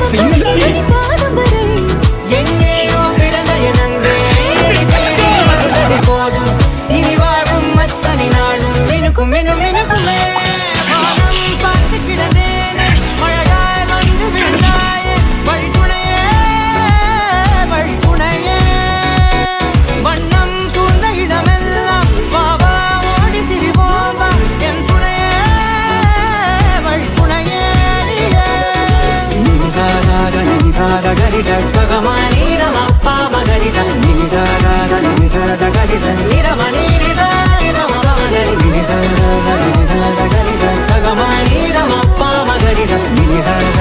பாதம் வரை எங்கேயோ பிறந்த என் அன்பே வந்தது போதும் இனி வாழும் அத்தனை நாளும் எனக்கும் எனும் எனக்குமே வானம் பார்த்து கிடந்தேனே மழையாய் வந்து விழுந்தாயே வழித்துணையே வழித்துணையே வண்ணம் சூழ்ந்த இடமெல்லாம் வாவா ஓடி திரிவோம் வா என் துணையே வழித்துணையே நிசாத கரிச ககமானி ரமப்பா மகரிச நிசாத கரிச நிரமணி நிசா நிரம மகரி நிசாத கரிச ககமானி ரமப்பா மகரிச நிசாத